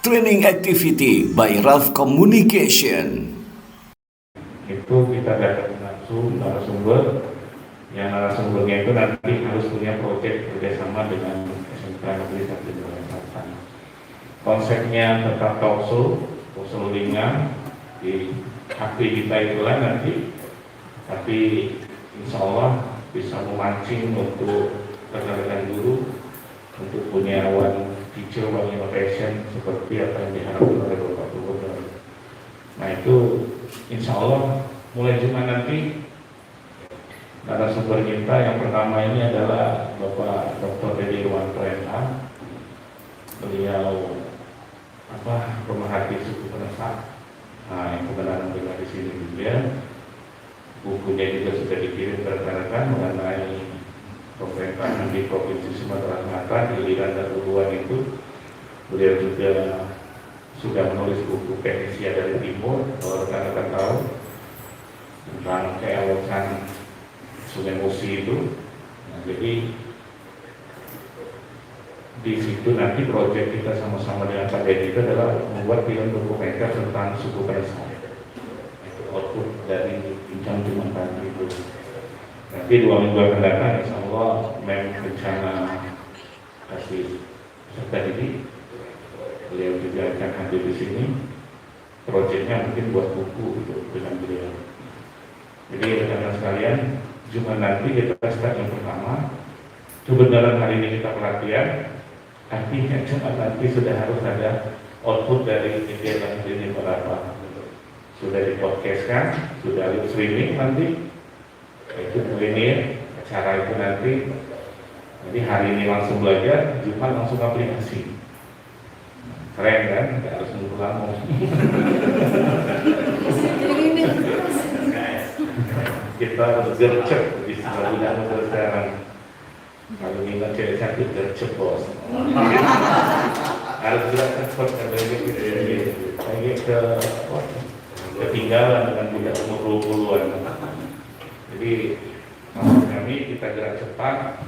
Training Activity by Ralph Communication. Itu kita datang langsung narasumber, yang narasumbernya itu nanti harus punya proyek kerjasama dengan SMK Negeri 1 Jakarta Selatan. Konsepnya tetap talkshow ringan di HP kita itulah nanti, tapi insya Allah bisa memancing untuk rekan-rekan guru untuk punya one teacher, one innovation seperti apa yang diharapkan oleh Bapak Gubernur. Nah itu insya Allah mulai Jumat nanti narasumber kita yang pertama ini adalah Bapak Dr. Dedi Irwanto MA. Beliau pemerhati suku Penesak. Nah, yang kebenaran juga di sini juga. Bukunya juga sudah dikirim ke rekan-rekan mengenai pemerintahan di Provinsi Sumatera Selatan, giliran dan huluan itu. Beliau juga sudah menulis buku Penisia dari Timur, kalau rekan-rekan tahu, tentang keelokan Sungai Musi itu. Nah, jadi di situ nanti proyek kita sama-sama dengan Pak Dedi itu adalah membuat film dokumenter tentang suku Penesak. Itu output dari bincang Jumat pagi itu. Nanti 2 minggu akan datang, insya Allah rencana kasih serta ini. Beliau juga akan hadir di sini. Proyeknya mungkin buat buku itu dengan beliau. Jadi rekan-rekan sekalian, Jumat nanti kita start yang pertama. Kebenaran hari ini kita pelatihan. Artinya Jumat nanti sudah harus ada output dari kegiatan ini berapa. Sudah dipodcastkan, sudah live streaming nanti. Itu ini acara itu nanti. Jadi hari ini langsung belajar, Jumat langsung aplikasi. Keren kan? Nggak harus nunggu lama. Kita gercep di sebelah sekarang. Kalau minta cewek cantik gercep bos. Harus gerak cepat lagi ke ketinggalan dengan tidak umur 20-an. Jadi maksud kami kita gerak cepat,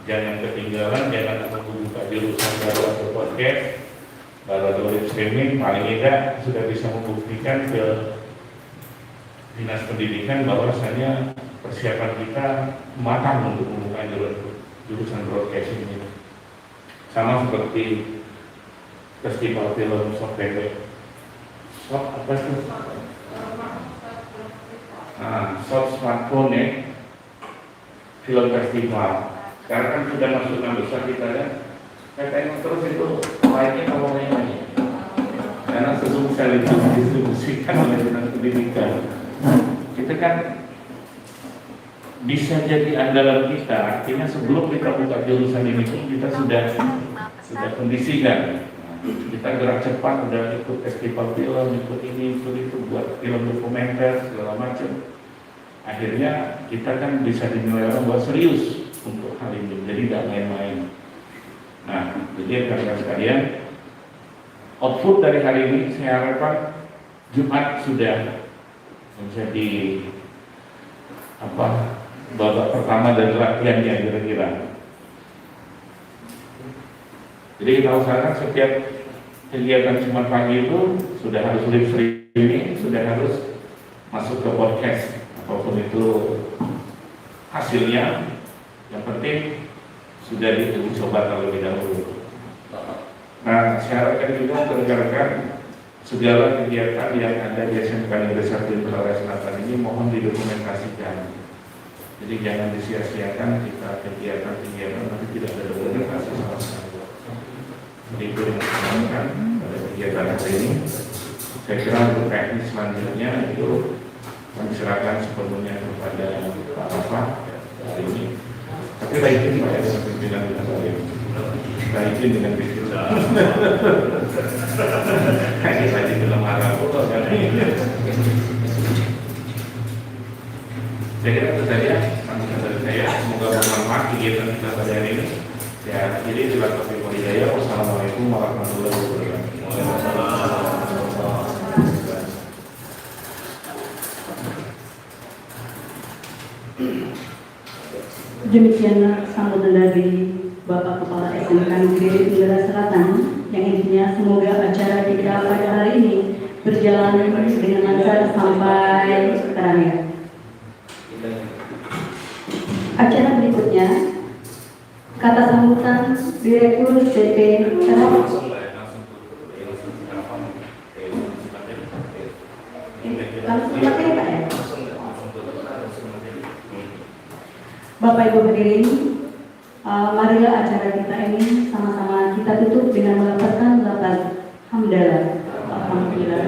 jangan ketinggalan, jangan buka jurusan baru atau podcast, baru atau live streaming. Paling tidak sudah bisa membuktikan ke Dinas Pendidikan bahwa rasanya persiapan kita matang untuk membuka jurusan broadcasting ini. Sama seperti festival film short pendek. Short apa itu? Short smartphone ya. Film festival. Sekarang kan sudah masuk 6 besar kita ya. Saya tengok terus itu lainnya kalau lainnya. Karena sesungguhnya itu didistribusikan oleh Dinas Pendidikan. Kita kan bisa jadi andalan kita, artinya sebelum kita buka jurusan ini pun kita sudah kondisikan. Kita gerak cepat, udah ikut festival film, ikut ini, ikut itu, buat film dokumenter segala macam. Akhirnya kita kan bisa dinilai orang bahwa serius untuk hal ini, jadi tidak main-main. Nah, jadi rekan-rekan sekalian, output dari hari ini saya harapkan Jumat sudah menjadi babak pertama dari latihannya kira-kira. Jadi kita usahakan setiap kegiatan Jumat pagi itu sudah harus live streaming, sudah harus masuk ke podcast, apapun itu hasilnya. Yang penting sudah dicoba terlebih dahulu. Nah, saya harapkan juga rekan-rekan segala kegiatan yang ada di SMK Negeri 1 Jakarta Selatan ini mohon didokumentasikan. Jadi jangan disia-siakan kita kegiatan-kegiatan nanti tidak ada dokumentasi sama sekali. Jadi itu yang disampaikan pada kegiatan hari ini. Saya kira untuk teknis selanjutnya itu kami serahkan sepenuhnya kepada Pak Rafa hari ini. Tapi izin Pak dengan pimpinan saya. Kita izin dengan pimpinan. Kayak lagi dalam arah foto kan. Saya kira itu saja sambutan dari saya. Semoga bermanfaat kegiatan kita pada hari ini. Ya, jadi terima kasih Pak Hidayah. Wassalamualaikum warahmatullahi wabarakatuh. Demikian sambutan dari Bapak Kepala SMK Negeri Jakarta Selatan semuanya. Semoga acara kita pada hari ini berjalan dengan lancar sampai terakhir. Acara berikutnya, kata sambutan Direktur PT langsung pakai Pak ya? Bapak Ibu hadirin, marilah acara kita ini sama-sama kita tutup dengan melafazkan lafaz hamdalah. Alhamdulillah.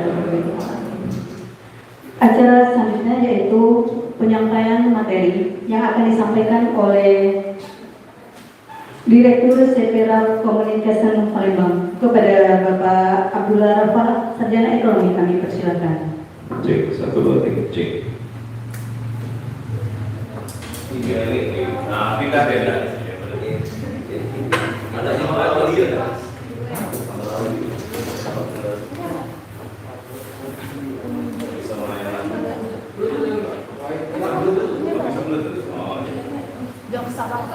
Acara selanjutnya yaitu penyampaian materi yang akan disampaikan oleh Direktur Sepera Communication Palembang. Kepada Bapak Abdullah Rafa, Sarjana Ekonomi, kami persilakan. Cek, 1, 2, 3, cek. Nah, kita beda. Ada yang mau apa dia? Jangan sabar.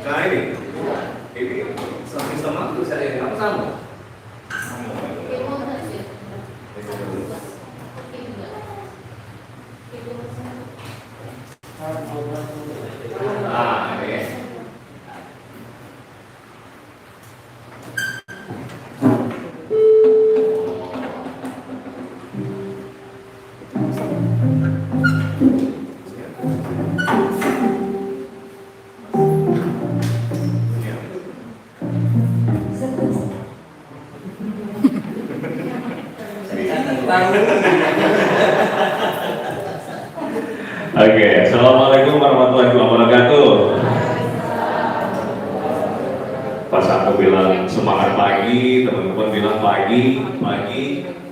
Nah ini sama tuh saya apa sama? Ah, ini. Oke, assalamualaikum warahmatullahi wabarakatuh. Pas aku bilang semangat pagi, teman-teman bilang pagi,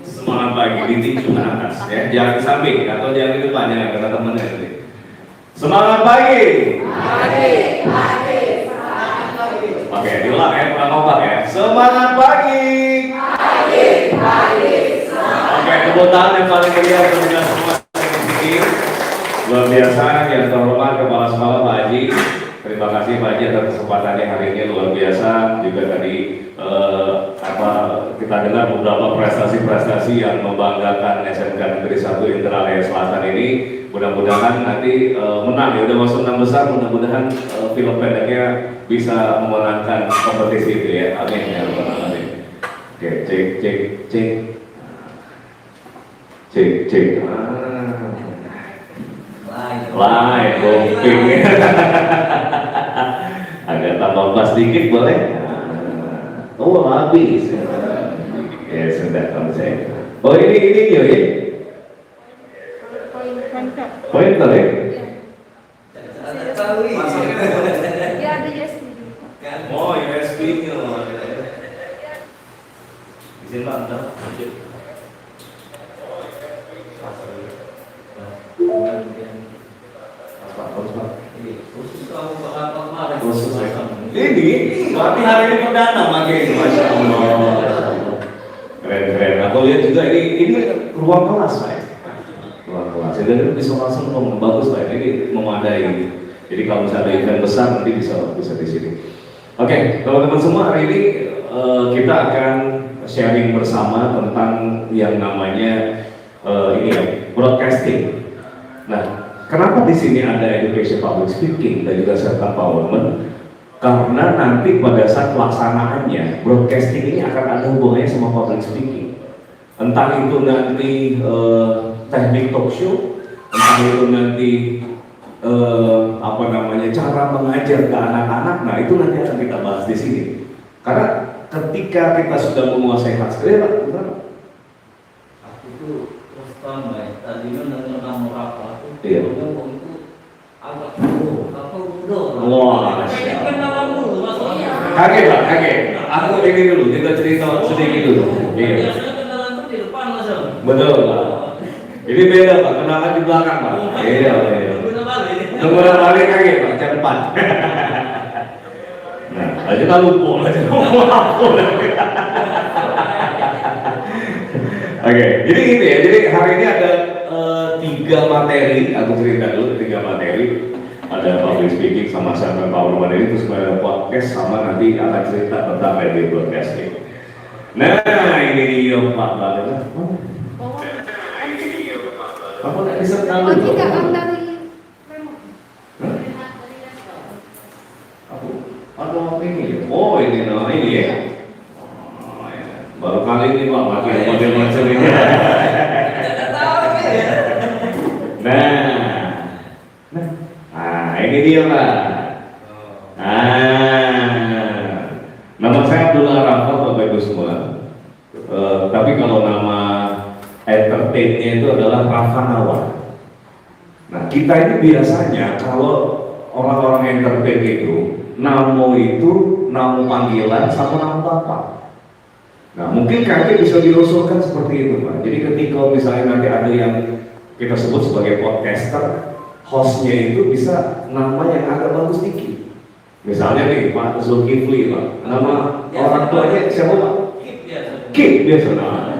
semangat pagi, ditinju ke atas, ya, jangan di samping atau jangan di depan, jangan kata temennya nanti. Semangat pagi. Oke, diulang ya, kurang kompak ya. Semangat pagi. Oke, tepuk tangan yang paling meriah untuk kita semua di sini. Luar biasa yang terhormat Kepala Sekolah Pak Haji. Terima kasih Pak Haji atas kesempatannya hari ini, luar biasa. Juga tadi kita dengar beberapa prestasi-prestasi yang membanggakan SMK Negeri 1 Indralaya Selatan ini. Mudah-mudahan nanti menang ya, udah masuk 6 besar, mudah-mudahan film pendeknya bisa memenangkan kompetisi itu ya. Amin ya rabbal alamin. Oke, cek. Lain, bomping. Agak tambah pas dikit boleh? Oh, habis. Ya sudah, kamu saya. Oh ini yo ya. Pointer ya. Ya ada USB. Oh USB-nya. Izin Pak, bentar. Ini, berarti hari ini perdana makin, masya Allah. Keren. Aku lihat juga ini ruang kelas, Pak. Ruang kelas. Jadi bisa langsung ngomong bagus, Pak. Ini memadai. Jadi kalau misalnya ada event besar nanti bisa di sini. Oke, teman-teman semua, hari ini kita akan sharing bersama tentang yang namanya ini ya, broadcasting. Nah, kenapa di sini ada education public speaking dan juga self empowerment? Karena nanti pada saat pelaksanaannya broadcasting ini akan ada hubungannya sama public speaking. Entah itu nanti teknik talk show, entah itu nanti cara mengajar ke anak-anak. Nah itu nanti akan kita bahas di sini. Karena ketika kita sudah menguasai hard skill, itu terus terang baik. Tadinya dengan kamu apa? Iya. Itu agak dulu, apa dulu? Wah, Kayak kenalan dulu maksudnya. kaget lah, kaget. Aku ini dulu, kita cerita sedikit dulu. Iya. Biasanya kenalan tuh di depan mas. Betul Pak. Ini beda Pak, kenalan di belakang Pak. Iya, iya. Guna balik. Nunggu balik kaget Pak, jam 4. Nah, aja tak lupa aja Oke, jadi gitu ya. Jadi hari ini ada 3 materi. Aku cerita dulu 3 materi. Ada public speaking sama sama Power Mandiri, terus ada podcast sama nanti akan cerita tentang radio broadcasting. Nah, ini dia Pak Bala. Apa nggak bisa tahu? Oh tidak, Om dari remote. Ada apa ini? Oh ini, nah ini ya. Oh, ya. Baru kali ini Pak pakai model macam ini. Nah, ini dia Pak. Nama saya Abdullah Rafa, Bapak Ibu semua. Tapi kalau nama entertainnya itu adalah Rafa Nawar. Nah, kita ini biasanya kalau orang-orang entertain itu, namo itu nama panggilan sama nama bapak. Nah, mungkin kayaknya bisa diusulkan seperti itu Pak. Jadi ketika misalnya nanti ada yang kita sebut sebagai podcaster, hostnya itu bisa nama yang agak bagus dikit. Misalnya nih Pak Zulkifli Pak, nama orang tuanya siapa Pak? Kip biasa nama.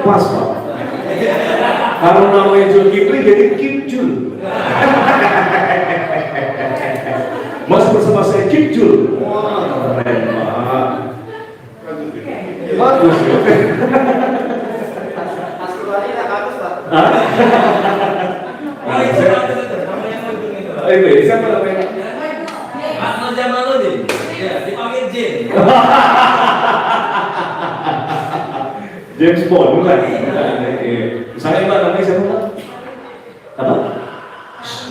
Pas Pak. Kalau namanya Zulkifli jadi Kip Jul. Mas bersama saya Kip Jul. Wah, keren Pak. Bagus ya. Itu siapa namanya? Ahmad Jamaluddin. Ya, dipanggil Jin. James Bond bukan? Saya Mbak namanya siapa Mbak? Apa?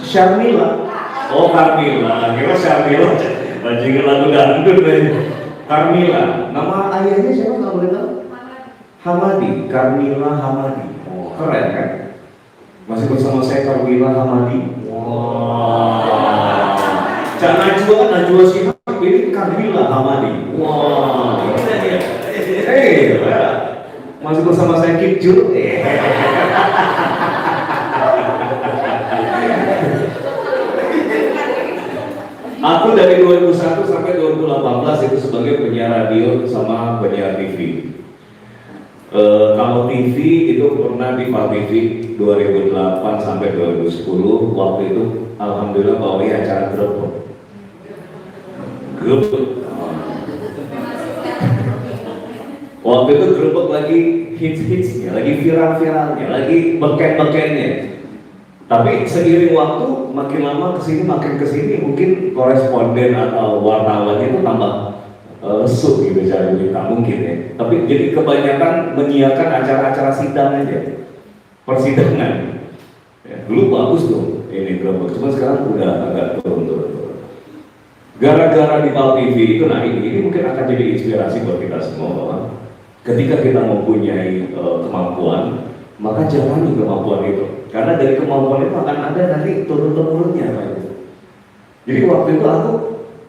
Syarmila. Oh Carmila. Kira Syarmila. Bajingan lagu dangdut deh. Carmila. Nama ayahnya siapa nggak boleh tahu? Hamadi. Carmila Hamadi. Oh keren kan? Masih bersama saya Carmila Hamadi. Wow. Cak Najwa kan Najwa Shihab, ini Carmila Hamadi. Wow. Masih bersama saya Kip Jul. Aku dari 2001 sampai 2018 itu sebagai penyiar radio sama penyiar TV. Kalau TV itu pernah di Pak TV 2008 sampai 2010. Waktu itu alhamdulillah bawahi acara Grebek. Waktu itu Grebek lagi hits-hitsnya, lagi viral-viralnya, lagi beken-bekennya. Tapi seiring waktu makin lama kesini mungkin koresponden atau wartawannya itu tambah lesuk gitu cara berita mungkin ya. Tapi jadi kebanyakan menyiarkan acara-acara sidang aja, persidangan. Ya, dulu bagus tuh ini Grebek, cuma sekarang udah agak turun-turun. Gara-gara di Pal TV itu, nah ini mungkin akan jadi inspirasi buat kita semua bahwa ketika kita mempunyai kemampuan, maka jalani kemampuan itu. Karena dari kemampuan itu akan ada nanti turun-turunnya Pak. Jadi waktu itu aku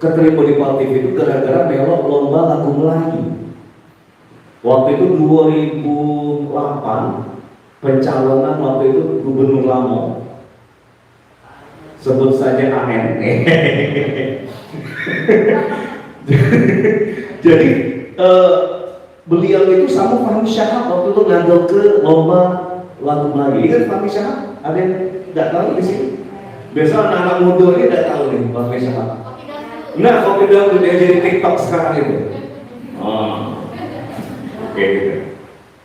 keterima di Pal TV itu gara-gara melok lomba lagu Melayu. Waktu itu 2008 pencalonan waktu itu Gubernur Lamo, sebut saja AN. Jadi beliau itu sama Fahmi Syahab waktu itu ngandel ke lomba lagu Melayu. Ingat Fahmi Syahab? Ada yang tidak tahu di sini? Biasa anak-anak muda ini tidak tahu nih Fahmi Syahab. Nah, kopi dahulu dia jadi TikTok sekarang itu. Oke gitu.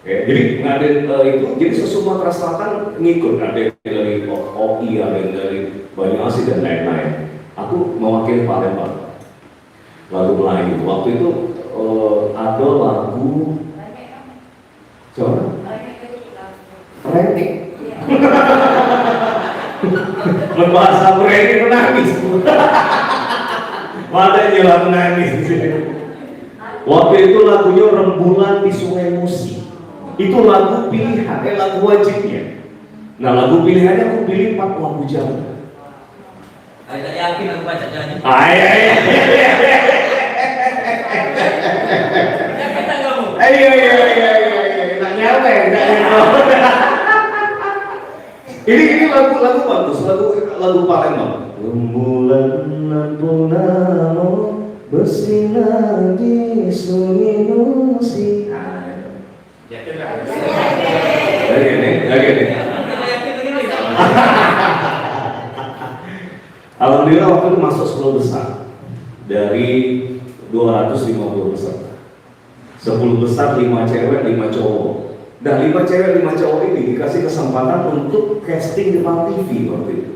Ya, jadi ngadain itu, jadi se-Sumatera Selatan ngikut, ada yang dari OI, ada yang dari Banyuasin dan lain-lain. Aku mewakili Palembang. Lagu Melayu. Waktu itu ada lagu siapa? Renik. Berbahasa Renik menangis. Padahal lagu nangis di sini. Waktu itu lagunya Rembulan di Sungai Musi. Itu lagu pilihan, lagu wajibnya. Nah lagu pilihannya aku pilih Pak Lagu Jawa. Saya tak yakin aku baca nyanyi. Iya. Yakin tak kamu? Iya. Tak nyampe. Ini lagu bagus, lagu Palembang. Rembulan purnama bersinar di sunyi Nusi. Yakin. Lagi nih. Yakin. Alhamdulillah waktu itu masuk 10 besar dari 250 peserta. 10 besar, 5 cewek, 5 cowok. Dan 5 cewek, 5 cowok ini dikasih kesempatan untuk casting di TV waktu itu.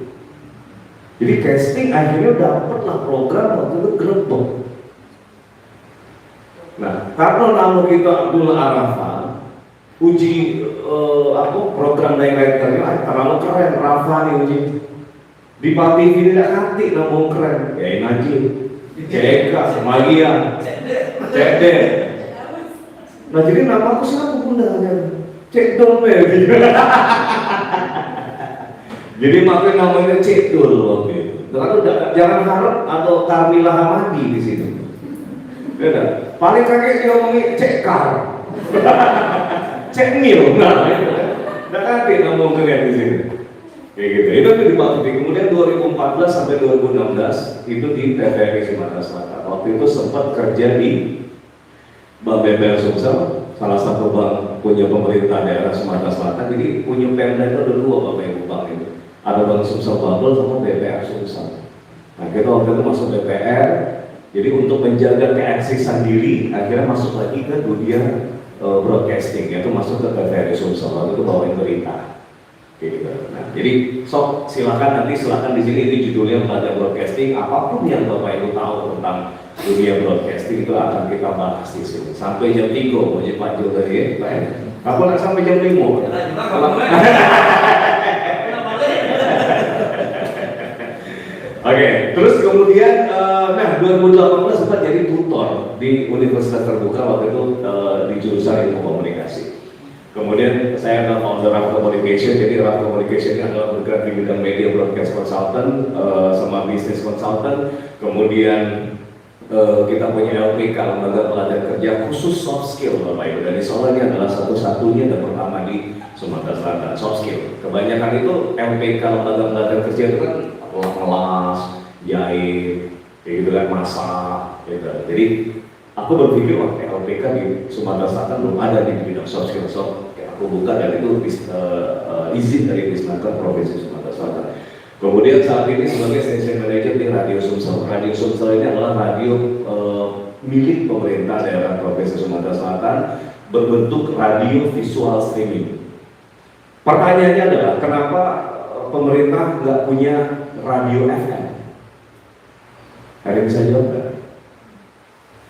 Jadi casting akhirnya dapatlah program waktu itu Gerbong. Nah, karena nama kita Abdul Arafah, uji program directornya terlalu keren, Rafa nih uji. Di TV tidak ngerti nama keren, ya Najib, Jeka, Magia, Cede. Nah jadi nama aku siapa bundanya? Cek Dol gitu. Jadi makanya namanya Cek Dol waktu itu. Lalu jangan harap atau Carmila Hamadi di situ. Beda. Paling kakek dia ngomongin Cek Kar, Cek Mil. Nah itu. Nggak ngerti nama keren di sini. Kayak gitu. Itu di Pak. Kemudian 2014 sampai 2016 itu di TVRI Sumatera Selatan. Waktu itu sempat kerja di Bank BPR Sumsel, salah satu bank punya pemerintah daerah Sumatera Selatan. Jadi punya Pemda itu ada 2 Bapak Ibu bank itu. Ada Bank Sumsel Bubble sama BPR Sumsel. Nah kita waktu itu masuk BPR. Jadi untuk menjaga keeksisan diri, akhirnya masuk lagi ke dunia broadcasting, yaitu masuk ke TVRI Sumsel. Waktu itu bawain berita. Gitu. Nah, jadi silakan di sini ini judulnya Belajar Broadcasting. Apapun yang Bapak Ibu tahu tentang dunia broadcasting itu akan kita bahas di sini sampai jam 3. Mau Pak Jo tadi ya, Pak. Nak sampai jam 5. Oke, terus kemudian 2018 sempat jadi tutor di Universitas Terbuka waktu itu di jurusan Ilmu Komunikasi. Kemudian saya adalah founder Raff Communication, jadi Raff Communication ini adalah bergerak di bidang media broadcast consultant sama business consultant. Kemudian kita punya LPK, Lembaga Pelatihan Kerja khusus soft skill Bapak Ibu. Dan insya Allah ini adalah satu-satunya dan pertama di Sumatera Selatan soft skill. Kebanyakan itu LPK, Lembaga Pelatihan Kerja itu kan kelas, jahit, gitu kan, masak, gitu. Jadi aku berpikir wah LPK di Sumatera Selatan belum ada di bidang soft skill. Aku buka dan itu izin dari Disnaker Provinsi Sumatera Selatan. Kemudian saat ini sebagai station manager di Radio Sumsel. Radio Sumsel ini adalah radio milik pemerintah daerah Provinsi Sumatera Selatan berbentuk radio visual streaming. Pertanyaannya adalah kenapa pemerintah nggak punya radio FM? Ada yang bisa jawab nggak?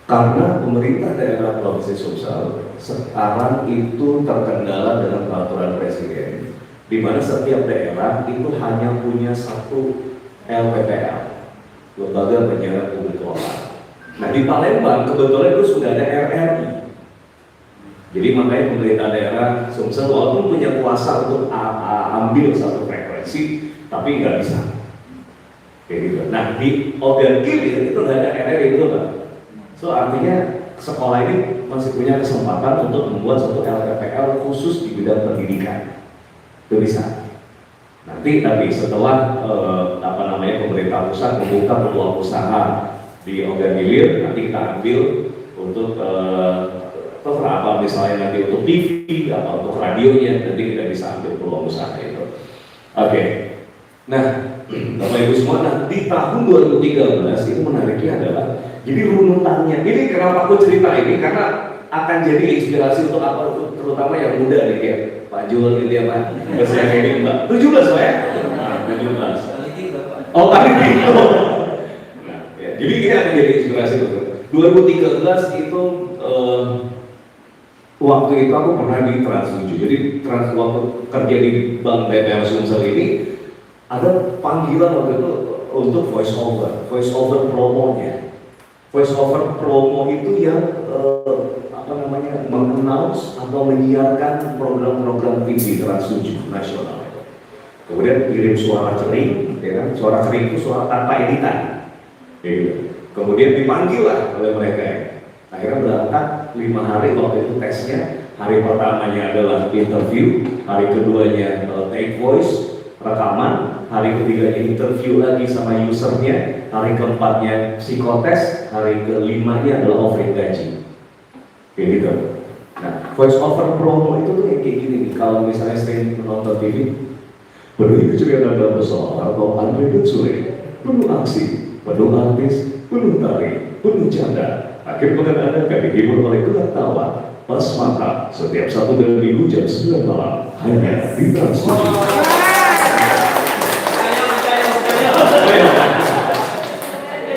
Karena pemerintah daerah Provinsi Sumsel sekarang itu terkendala dengan peraturan presiden, di mana setiap daerah itu hanya punya satu LPPL, Lembaga Penyiaran Publik Lokal. Nah di Palembang kebetulan itu sudah ada RRI. Jadi makanya pemerintah daerah Sumsel walaupun punya kuasa untuk ambil satu frekuensi, tapi nggak bisa. Kayak gitu. Nah di Ogan Kilir itu nggak ada RRI itu kan. So artinya sekolah ini masih punya kesempatan untuk membuat satu LPPL khusus di bidang pendidikan. Itu bisa. Nanti tapi setelah pemerintah pusat membuka peluang usaha di Ogan Ilir, nanti kita ambil untuk apa misalnya nanti untuk TV atau untuk radionya, nanti kita bisa ambil peluang usaha itu. Oke. Nah, Bapak Ibu semua, nah di tahun 2013 itu menariknya adalah jadi runutannya. Ini kenapa aku cerita ini karena akan jadi inspirasi untuk apa, terutama yang muda nih kayak Pak Jul ini ya Pak. Terus yang ini Mbak. 17 Pak ya? Nah, 17. Oh kali itu. Nah, ya, jadi ini akan jadi inspirasi untuk 2013 itu waktu itu aku pernah di Trans 7. Jadi waktu kerja di Bank BPR Sumsel ini ada panggilan waktu itu untuk voice over promonya. Voice over promo itu yang mengannounce atau menyiarkan program-program TV Trans 7 nasional. Kemudian kirim suara cering, ya kan? Suara cering itu suara tanpa editan. Gitu. Kemudian dipanggil lah oleh mereka. Akhirnya berangkat 5 hari waktu itu tesnya. Hari pertamanya adalah interview, hari keduanya take voice, rekaman, hari ketiganya interview lagi sama usernya, hari keempatnya psikotes, hari kelimanya adalah offering gaji. Kayak gitu. Nah, voice over promo itu tuh kayak gini nih. Kalau misalnya sering menonton TV, penuh keceriaan dan besar atau unlimited sulit, penuh aksi, penuh artis, penuh tari, penuh canda. Akhir pekan Anda akan dihibur oleh gelak tawa pas mantap setiap Sabtu dan Minggu jam 9 malam hanya di Trans 7.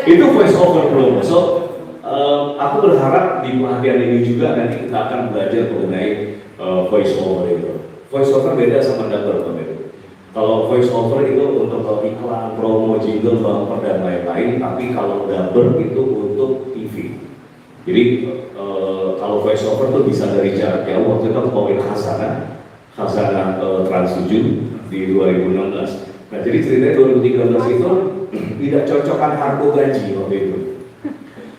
Itu voice over promo. So aku berharap di pelatihan ini juga nanti kita akan belajar mengenai voice over itu. Voice over beda sama dubber itu. Kalau voice over itu untuk iklan, promo, jingle, bumper dan lain-lain. Tapi kalau dubber itu untuk TV. Jadi kalau voice over tuh bisa dari jarak jauh. Waktu itu aku bawain Khazanah Trans 7 di 2016. Nah jadi ceritanya 2013 itu tidak cocokan harga gaji waktu itu.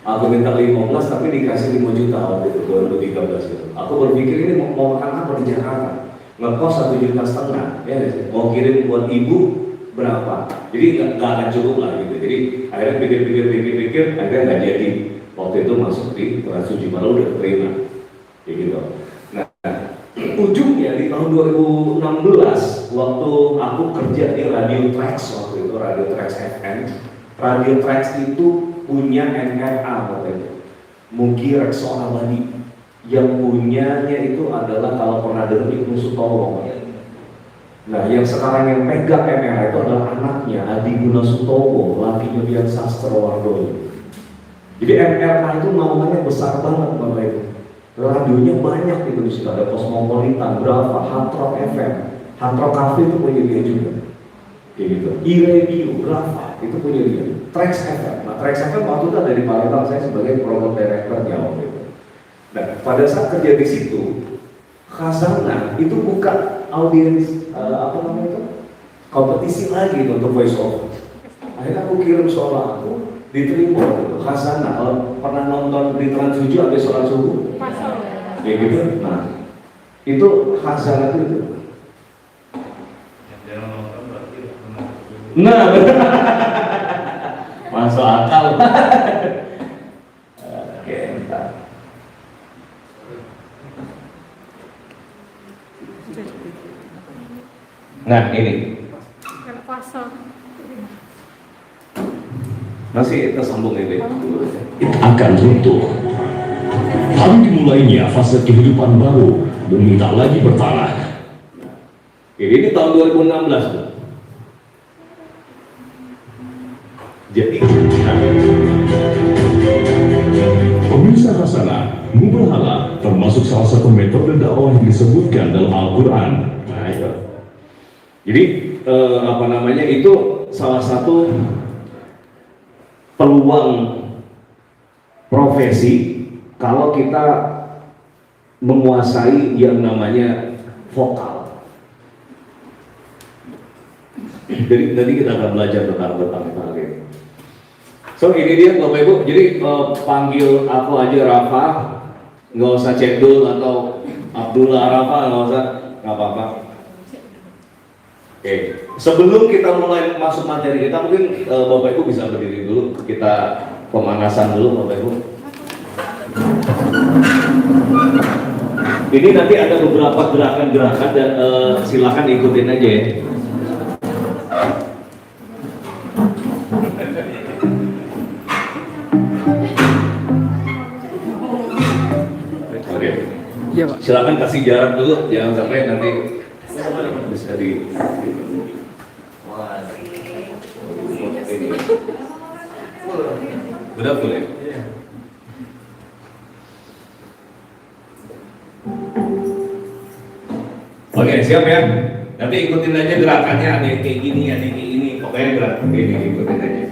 Aku minta 15 tapi dikasih 5 juta waktu itu 2013 itu. Aku berpikir ini mau makan apa di Jakarta? Ngekos 1,5 juta, ya mau kirim buat ibu berapa? Jadi nggak akan cukup lah gitu. Jadi akhirnya pikir, akhirnya nggak jadi. Waktu itu masuk di Trans 7 malah udah terima, kayak gitu. Nah, ujungnya di tahun 2016 waktu aku kerja di Radio Trax waktu itu, Radio Trax FM. Radio Trax itu punya NRA waktu itu, Mugi Rekso Abadi. Yang punyanya itu adalah kalau pernah dengar Ibnu Sutowo. Nah, yang sekarang yang pegang NRA itu adalah anaknya Adi Guna Sutowo, lakinya Dian Sastrowardoyo. Jadi NRA itu namanya besar banget Bapak Ibu. Radionya banyak di Indonesia, ada Cosmopolitan, Brava, Hard Rock FM, Hard Rock Cafe itu punya dia juga. Kayak gitu. E-Radio, Brava itu punya dia. Trax FM. Nah, Trax FM waktu itu ada di Palembang, saya sebagai program director-nya waktu itu. Nah, pada saat kerja di situ, Khazanah itu buka audiens kompetisi lagi untuk voice over. Akhirnya aku kirim suara aku, diterima gitu. Khazanah, kalau pernah nonton di Trans 7 ada sholat subuh, ya gitu. Nah, itu Khazanah itu. Nah, masuk akal. Oke, entar. Nah, ini. Masih tersambung ini. Akan runtuh. Hari dimulainya fase kehidupan baru, bumi tak lagi bertanah. Ini tahun 2016. Jadi, Pemirsa Khazanah, mubahalah termasuk salah satu metode dakwah yang disebutkan dalam Al-Quran. nah itu. Jadi itu salah satu peluang profesi kalau kita menguasai yang namanya vokal. Jadi nanti kita akan belajar tentang ini. So ini dia Bapak Ibu, jadi panggil aku aja Rafa, nggak usah Cendul atau Abdullah Rafa, nggak apa-apa. Oke, sebelum kita mulai masuk materi kita, mungkin Bapak Ibu bisa berdiri dulu, kita pemanasan dulu Bapak Ibu. Ini nanti ada beberapa gerakan-gerakan dan silakan ikutin aja ya. Silakan kasih jarak dulu, jangan sampai nanti bisa di. Udah boleh. Oke, siap ya. Nanti ikutin aja gerakannya, ada yang kayak gini, ada yang kayak gini. Pokoknya gerakan ini ikutin aja.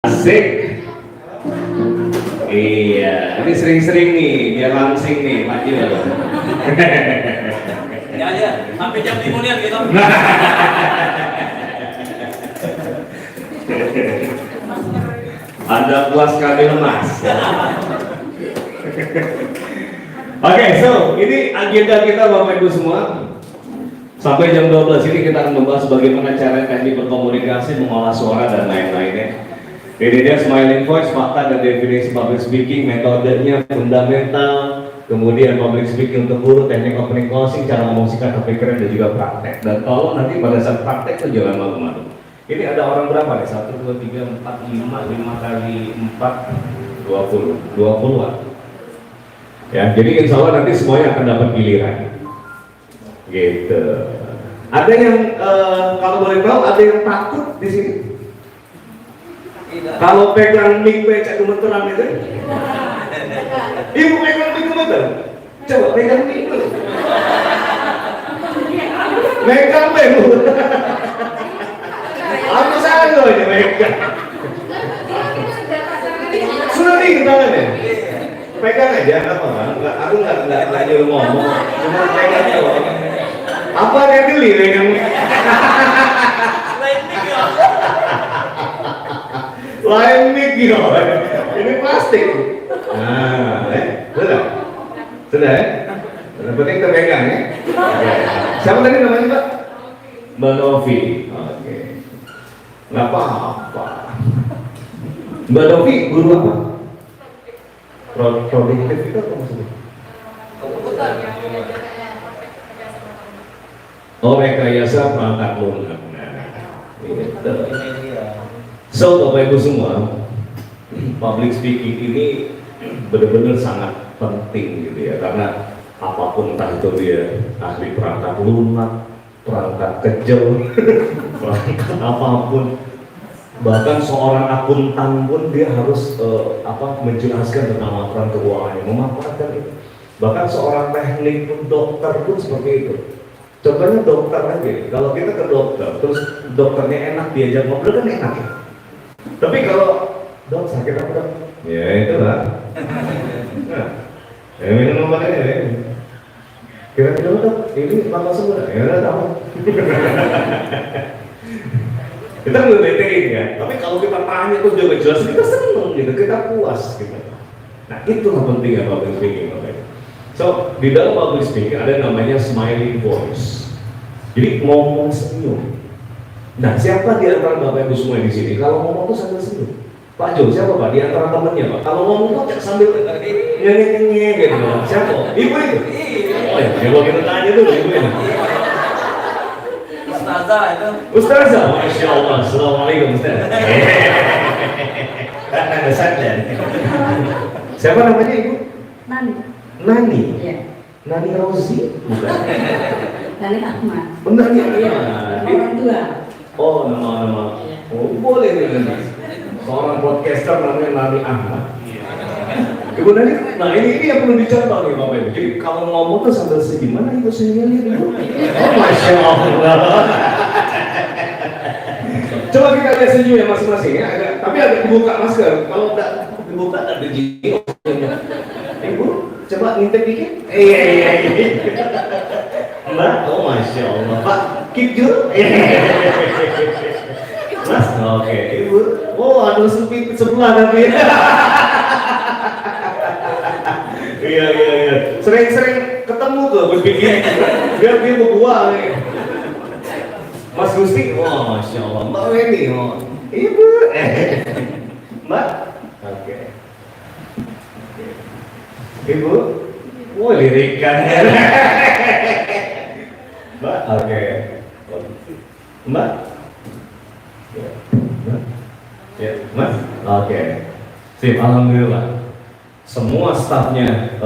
Asik. Iya, ini sering-sering nih, biar langsing nih, Pak Jil. Ya, sampai jam 5 nih gitu. Anda puas kami lemas. Oke, so ini agenda kita Bapak Ibu semua. Sampai jam 12 ini kita akan membahas bagaimana cara teknik berkomunikasi, mengolah suara dan lain-lainnya. Ini dia smiling voice, fakta dan definisi public speaking, metodenya fundamental, kemudian public speaking untuk guru, teknik opening closing, cara ngomong singkat tapi keren dan juga praktek. Dan kalau nanti pada saat praktek itu jangan malu-malu. Ini ada orang berapa nih? 1, 2, 3, 4, 5 kali 4, 20, 20-an. Ya, jadi insya Allah nanti semuanya akan dapat giliran. Gitu. Ada yang kalau boleh tahu ada yang takut di sini? Kalau pegang mic becak gemeteran itu? Ibu pegang mic gemeteran? Coba pegang mic itu. Megang ibu. Aku salah loh ini megang. Sudah tinggi tangannya. Pegang aja, apa enggak? Aku nggak nyuruh ngomong, cuma pegang doang. Apa yang geli pegang? Lain mic ya, ini plastik. Nah, sudah ya. Yang penting terpegang ya. Siapa tadi namanya Mbak? Mbak Novi. Oke. Nggak apa-apa. Mbak Novi guru apa? Produktif itu apa maksudnya? Oh, rekayasa perangkat lunak. Gitu. So, Bapak Ibu semua, public speaking ini benar-benar sangat penting gitu ya, karena apapun entah itu dia ahli perangkat lunak, perangkat kecil, perangkat apapun, bahkan seorang akuntan pun dia harus menjelaskan tentang laporan keuangannya, memaparkan itu. Bahkan seorang teknik pun, dokter pun seperti itu. Contohnya dokter aja, kalau kita ke dokter, terus dokternya enak diajak ngobrol kan enak ya. Tapi kalau dok sakit apa dok? Ya itu lah. Nah, minum obatnya ya. Kira-kira dok, ini bakal sembuh? Ya udah tahu. Kita nggak betein ya. Tapi kalau kita tanya tuh juga jelas, kita seneng gitu, kita puas gitu. Nah itu yang penting ya public speaking. So di dalam public speaking ada namanya smiling voice. Jadi ngomong senyum. Nah, siapa di antara Bapak Ibu semua di sini kalau ngomong tuh sambil senyum? Pak Jo, siapa Pak? Di antara temennya Pak? Kalau ngomong tuh sambil nyanyi gitu. Siapa? Ibu itu? Oh ya, coba kita tanya dulu ibu ini. Ustazah itu. Ustazah, Masya Allah. Assalamualaikum Ustazah. Ada sadar. Siapa namanya ibu? Nani. Nani? Iya. Nani Rozi? Bukan. Nani Ahmad. Benar ya? Orang tua. Oh, nama-nama. Oh, boleh nih. Seorang podcaster namanya Nani Ahmad. Ibu Nani, nah ini yang perlu dicontoh nih Bapak Ibu. Jadi kalau ngomong tuh sambil senyum, mana itu senyumnya Ibu? Oh, Masya Allah. Coba kita lihat senyumnya masing-masing ya. Tapi agak dibuka masker. Kalau enggak dibuka ada gigi. Ibu, coba ngintip dikit. Iya. Mbak, oh Masya Allah. Pak, keep jur. Mas, oke. Ibu, oh aduh sebelah tapi. Iya. Sering-sering ketemu tuh berpikir. Biar dia berbuah nih. Mas Gusti, oh Masya Allah. Mbak Weni, oh Ibu. Mbak, oke. Ibu, oh lirikan. Mbak, oke. Mbak, ya, Mas, oke. Sip, alhamdulillah. Semua stafnya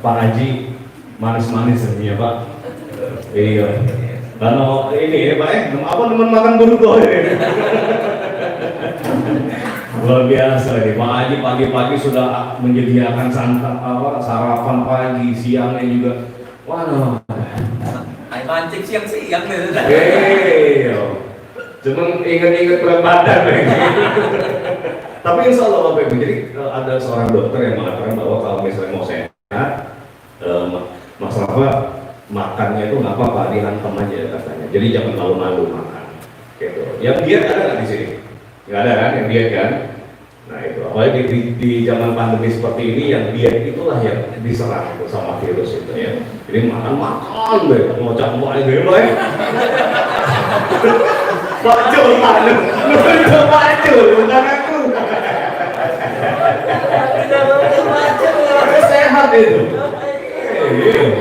Pak Haji manis-manis ya Pak. Iya. Karena ini ya Pak, apa teman makan burgo ini? Luar biasa nih, Pak Haji pagi-pagi sudah menyediakan sarapan pagi, siangnya juga. Waduh. Mancing siang-siang nih. Cuman ingat-ingat berat badan. Tapi insya Allah Bapak Ibu, jadi ada seorang dokter yang mengatakan bahwa kalau misalnya mau sehat, Mas Rafa makannya itu nggak apa-apa, dihantam aja katanya. Jadi jangan malu-malu makan. Gitu. Yang diet ada nggak di sini? Nggak ada kan yang diet kan? Nah itu, apalagi di zaman pandemi seperti ini yang diet itulah yang diserang itu sama virus itu ya. Jadi makan deh, mau campur aja dulu ya. Bacul mana? Bacul, bukan aku. Sehat itu.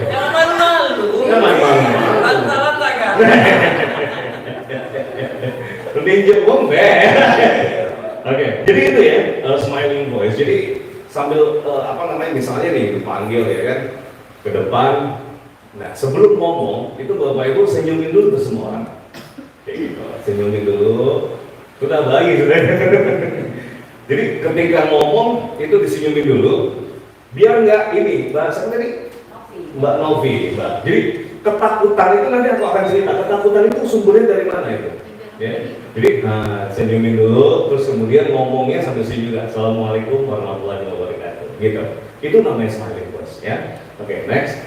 Jangan malu-malu. Jangan malu-malu. Rata-rata kan. Ninja bombe. Oke, jadi itu ya smiling voice. Jadi sambil misalnya nih dipanggil ya kan ke depan. Nah sebelum ngomong itu Bapak Ibu senyumin dulu ke semua orang. Kayak gitu, senyumin dulu. Sudah baik sudah. Jadi ketika ngomong itu disenyumin dulu. Biar nggak ini bahasa tadi Mbak Novi, Mbak. Jadi ketakutan itu nanti aku akan cerita. Ketakutan itu sumbernya dari mana itu? Ya. Jadi senyumin dulu, terus kemudian ngomongnya sambil senyum juga. Assalamualaikum warahmatullahi wabarakatuh. Gitu. Itu namanya smiling voice ya. Oke, next.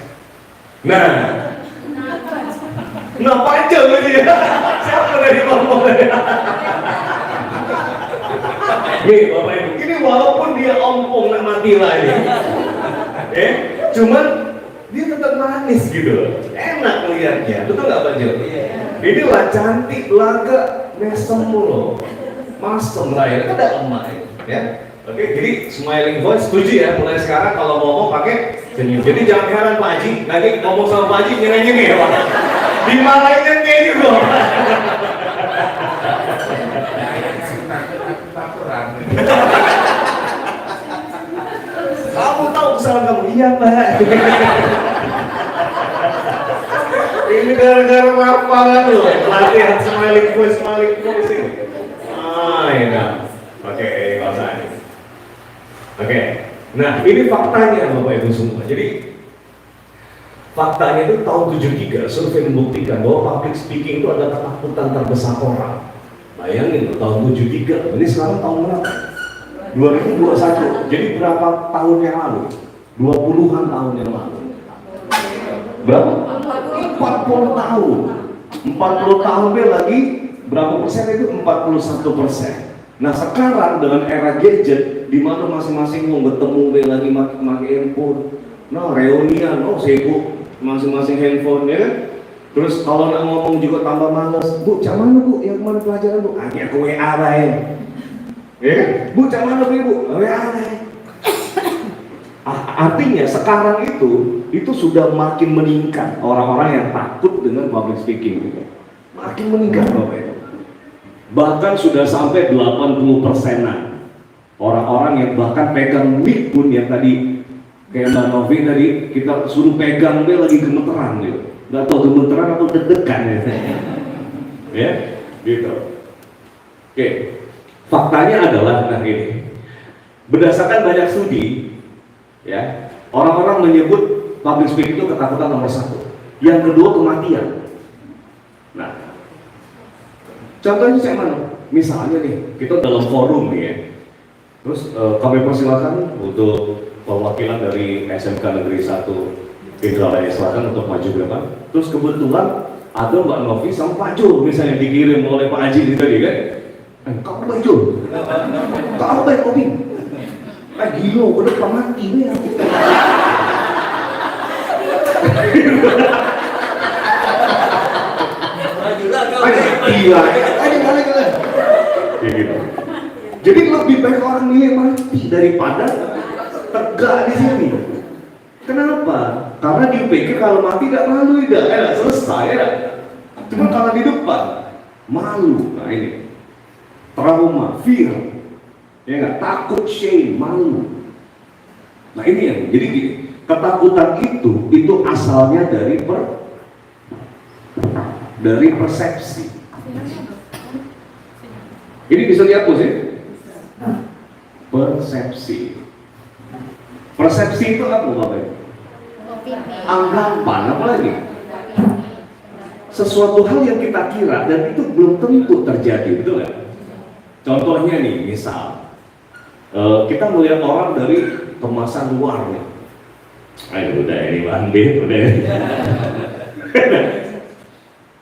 Nah, panjang lagi ya. Siapa dari ngomong? Nih Bapak Ibu, ini walaupun dia ompong nak mati lagi, cuman dia tetap manis gitu, enak lihatnya, betul nggak Pak Jo? Ini lah cantik, laga, mesem mulu, masem lah ya, ada emak ya. Oke, jadi smiling voice setuju ya, mulai sekarang kalau ngomong pakai senyum. Jadi jangan heran Pak Haji, nanti ngomong sama Pak Haji nyengeng ya Pak, dimarahinnya kayak gitu. Kamu tahu kesalahan kamu? Iya Mbak. Ini gara-gara lapangan loh, pelatihan smiling voice ini. Ya. Oke, Oke. Nah, ini faktanya Bapak Ibu semua. Jadi faktanya itu tahun 73 survei membuktikan bahwa public speaking itu adalah ketakutan terbesar orang. Bayangin tahun 73, ini sekarang tahun berapa? 2021, jadi berapa tahun yang lalu? 20-an tahun yang lalu. Berapa? 40 tahun. 40 tahun lagi, berapa persen itu? 41%. Nah sekarang dengan era gadget, di mana masing-masing mau bertemu lagi pakai handphone, nah reunian, sibuk masing-masing handphone ya. Terus kalau nak ngomong juga tambah males. Bu, cak mana Bu? Yang kemana pelajaran Bu? Aku WA lah ya. Bu, cak mana Bu? WA lah ya. Artinya sekarang itu sudah makin meningkat orang-orang yang takut dengan public speaking gitu. Makin meningkat Bapak Ibu. Bahkan sudah sampai 80%-an orang-orang yang bahkan pegang mic pun yang tadi kayak Mbak Novi tadi kita suruh pegang dia lagi gemeteran gitu. Nggak tahu gemeteran atau deg-degan ya, gitu. Oke, faktanya adalah nah ini, berdasarkan banyak studi, ya, orang-orang menyebut public speaking itu ketakutan nomor 1. Yang kedua kematian. Nah, contohnya kayak mana? Misalnya nih, kita dalam forum nih ya, terus kami persilakan untuk perwakilan dari SMK Negeri 1 Indralaya Selatan untuk maju ke depan. Terus kebetulan ada Mbak Novi sama Pak Jo misalnya dikirim oleh Pak Haji tadi kan. Kamu baik Jo, kamu baik Obi. Gila, ke depan mati nih aku. Gila, gila. Gitu. Jadi lebih baik orang milih mati daripada tegak di sini. Kenapa? Karena dipikir kalau mati tidak malu, tidak selesai ya. Cuma kalau di depan malu, nah ini trauma, fear, ya nggak, takut, shame, malu. Nah ini yang jadi gini, ketakutan itu asalnya dari persepsi. Ini bisa dihapus ya? Persepsi. Persepsi itu apa Bapak? Anggapan, apa lagi? Sesuatu hal yang kita kira dan itu belum tentu terjadi, betul nggak? Contohnya nih, misal Kita melihat orang dari kemasan luar nih. Ayo udah ini Bang B, udah.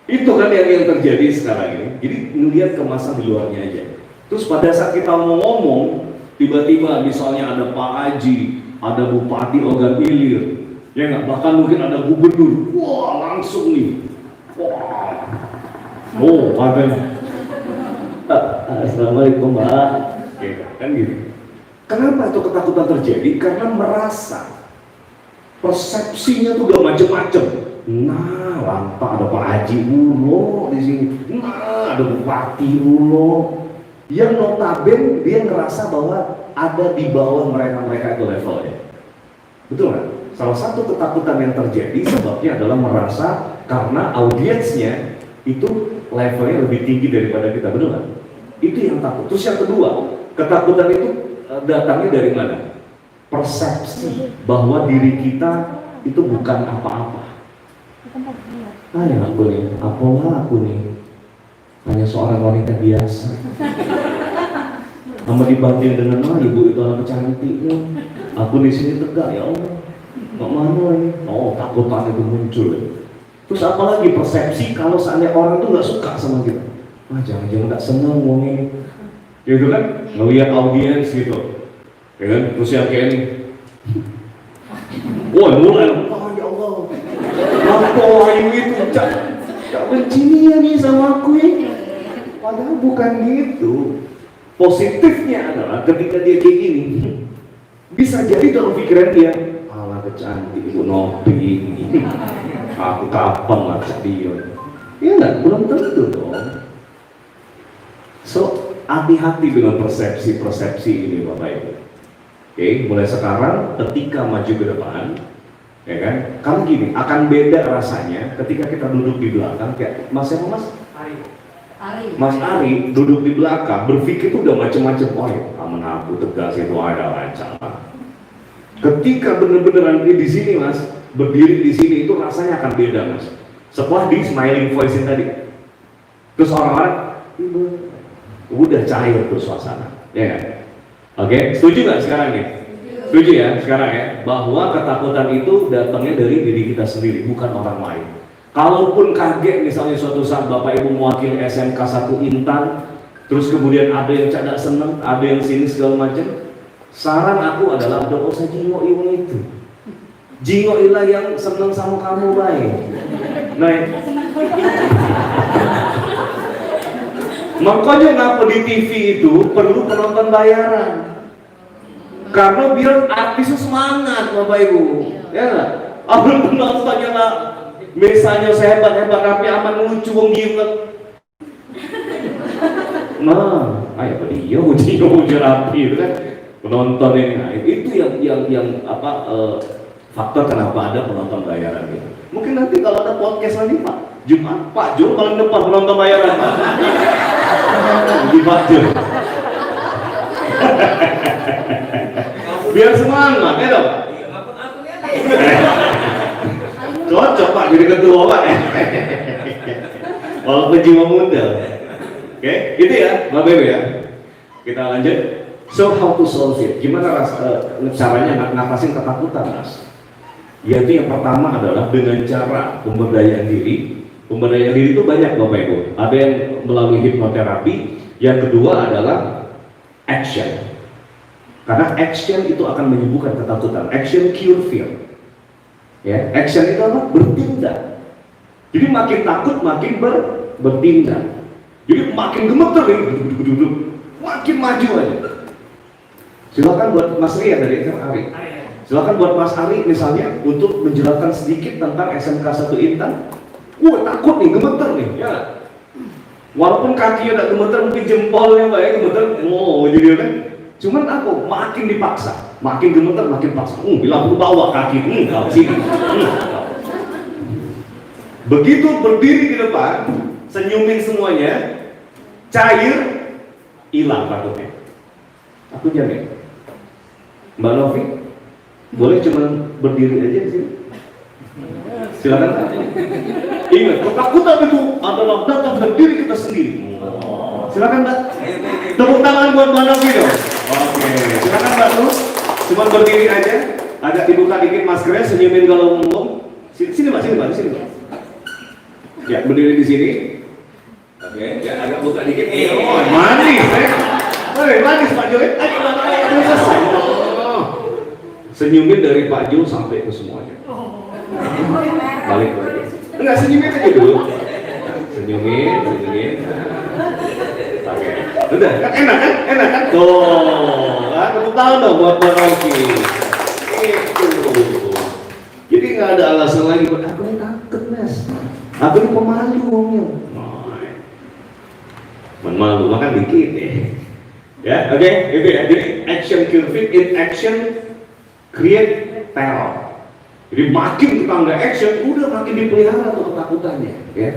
Itu kan yang terjadi sekarang ini. Jadi melihat kemasan di luarnya aja. Terus pada saat kita mau ngomong, tiba-tiba misalnya ada Pak Haji, ada Bupati Ogan Ilir, ya nggak, bahkan mungkin ada gubernur, wah langsung nih, wah, oh katanya, Assalamualaikum Mbak, kan gitu. Kenapa itu ketakutan terjadi? Karena merasa persepsinya tuh udah macem-macem. Nah, lantak ada Pak Haji Ulo di sini, nah ada Bupati Ulo, yang notabene dia ngerasa bahwa ada di bawah mereka itu levelnya. Betul nggak? Salah satu ketakutan yang terjadi sebabnya adalah merasa karena audiensnya itu levelnya lebih tinggi daripada kita, betul nggak? Itu yang takut. Terus yang kedua, ketakutan itu datangnya dari mana? Persepsi bahwa diri kita itu bukan apa-apa. Yang aku nih, apalah aku nih, hanya seorang wanita biasa. Sama dibanding dengan ibu itu anak cantiknya, aku di sini tegak, ya Allah, nggak mana ini? Oh, takutan itu muncul. Terus apalagi persepsi kalau seandainya orang itu nggak suka sama kita, jangan-jangan nggak senang ngomongin, gitu kan? Ngelihat audiens gitu, ya kan? Terus yang kayak ini, wah mulai, ya Allah, apa ayu itu, cak benci nih sama aku ya? Padahal bukan gitu. Positifnya adalah ketika dia kayak gini, bisa jadi dalam pikiran dia, alah kecantik ibu nopi, aku kapan ngajak dia? Ya nggak, belum tentu dong. So hati-hati dengan persepsi ini Bapak Ibu. Oke, mulai sekarang ketika maju ke depan, ya kan? Kalau gini akan beda rasanya ketika kita duduk di belakang, kayak Mas siapa Mas? Mas Ari duduk di belakang berpikir itu udah macam-macam. Oh ya, aman aku tegas itu ada ancaman. Ketika bener-beneran dia di sini Mas, berdiri di sini itu rasanya akan beda Mas. Setelah di smiling voice tadi, terus orang-orang udah cair tuh suasana, ya kan? Oke, setuju nggak sekarang nih? Setuju ya sekarang ya, bahwa ketakutan itu datangnya dari diri kita sendiri, bukan orang lain. Kalaupun kaget misalnya suatu saat Bapak Ibu mewakili SMK 1 Intan, terus kemudian ada yang cadak seneng, ada yang sini segala macam, saran aku adalah udah usah jingoilah itu. Jingoilah yang seneng sama kamu baik. Nah, makanya ngapa di TV itu perlu penonton bayaran, karena biar artisnya semangat Bapak Ibu, ya nggak? Abang penontonnya lah. Misalnya sehebat-hebat tapi aman lucu wong gila. Nah, ayo dia uji rapi itu kan penonton ini. Nah, itu yang apa faktor kenapa ada penonton bayaran gitu. Mungkin nanti kalau ada podcast nanti Pak Jumat, Pak Jo paling depan penonton bayaran Pak. Di Jum. Biar semangat ya dong. Cocok Pak jadi ketua Pak. Walaupun jiwa muda. Oke, itu ya Bapak Ibu ya. Kita lanjut. So how to solve it? Gimana caranya ngatasin ketakutan Mas? Yaitu yang pertama adalah dengan cara pemberdayaan diri. Pemberdayaan diri itu banyak Bapak Ibu. Ada yang melalui hipnoterapi. Yang kedua adalah action. Karena action itu akan menyembuhkan ketakutan. Action cure fear. Ya, action itu apa? Bertindak. Jadi makin takut makin bertindak. Jadi makin gemeter nih, makin maju aja. Silakan buat Mas Ria dari Ari. Silakan buat Mas Ari misalnya untuk menjelaskan sedikit tentang SMK 1 Intan. Wah takut nih, gemeter nih, ya. Walaupun kakinya udah gemeter, mungkin jempolnya Pak ya gemeter, jadi kan. Cuman aku makin dipaksa, makin gemeter, makin paksa. Bilang aku bawa kaki, kalau sini. Begitu berdiri di depan, senyumin semuanya, cair, hilang takutnya. Aku jamin. Mbak Novi, boleh cuma berdiri aja di sini. Silakan. Ingat, ketakutan itu adalah datang dari diri kita sendiri. Silakan Mbak. Tepuk tangan buat Mbak Novi dong. Oke, silakan Mbak Nur. Cuma berdiri aja, agak dibuka dikit maskernya, senyumin kalau ngomong. Sini Mbak, sini Mbak. Ya, berdiri di sini. Oke, ya agak buka dikit. Oh, manis, manis Pak Jo. Ayo, selesai. Senyumin dari Pak Jo sampai ke semuanya. Balik. Enggak, senyumin aja dulu. Senyumin. Oke. Udah, kan enak kan? Tuh, tepuk tangan dong buat Bang Rocky. Itu. Jadi nggak ada alasan lagi buat aku ini takut Mas. Aku ini pemalu ngomong. Malu makan dikit ya. Oke, itu ya. Jadi action kill fit, in action create terror. Jadi makin kita nggak action, udah makin dipelihara tuh ketakutannya, ya.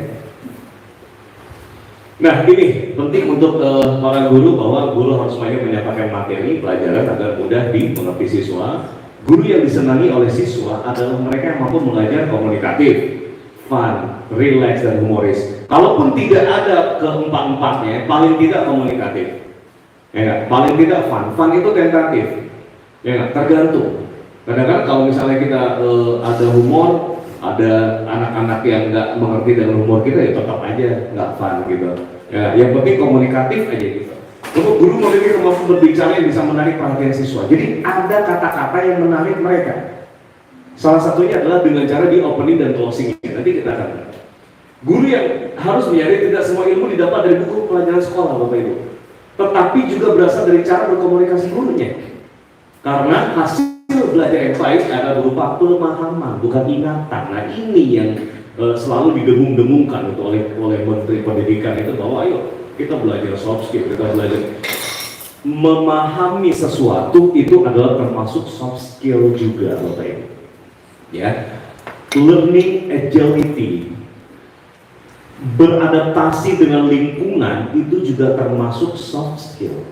Nah, ini penting untuk para guru bahwa guru harus banyak menyampaikan materi pelajaran agar mudah dimengerti siswa. Guru yang disenangi oleh siswa adalah mereka yang mampu mengajar komunikatif, fun, relax, dan humoris. Kalaupun tidak ada keempat-empatnya, paling tidak komunikatif, ya gak? Paling tidak fun. Fun itu tentatif, ya gak? Tergantung. Kadang-kadang kalau misalnya kita ada humor, ada anak-anak yang nggak mengerti dengan humor kita, ya tetap aja nggak fun gitu. Ya, yang penting komunikatif aja gitu. Untuk guru memiliki kemampuan berbicara yang bisa menarik perhatian siswa. Jadi ada kata-kata yang menarik mereka. Salah satunya adalah dengan cara di opening dan closingnya. Nanti kita akan. Guru yang harus menyadari tidak semua ilmu didapat dari buku pelajaran sekolah, Bapak Ibu. Tetapi juga berasal dari cara berkomunikasi gurunya. Karena hasil belajar yang baik adalah berupa pemahaman, bukan ingatan. Nah, ini yang selalu didengung-dengungkan itu oleh Menteri Pendidikan itu, bahwa ayo kita belajar soft skill, kita belajar memahami sesuatu itu adalah termasuk soft skill juga, Bapak Ibu. Ya, learning agility, beradaptasi dengan lingkungan itu juga termasuk soft skill.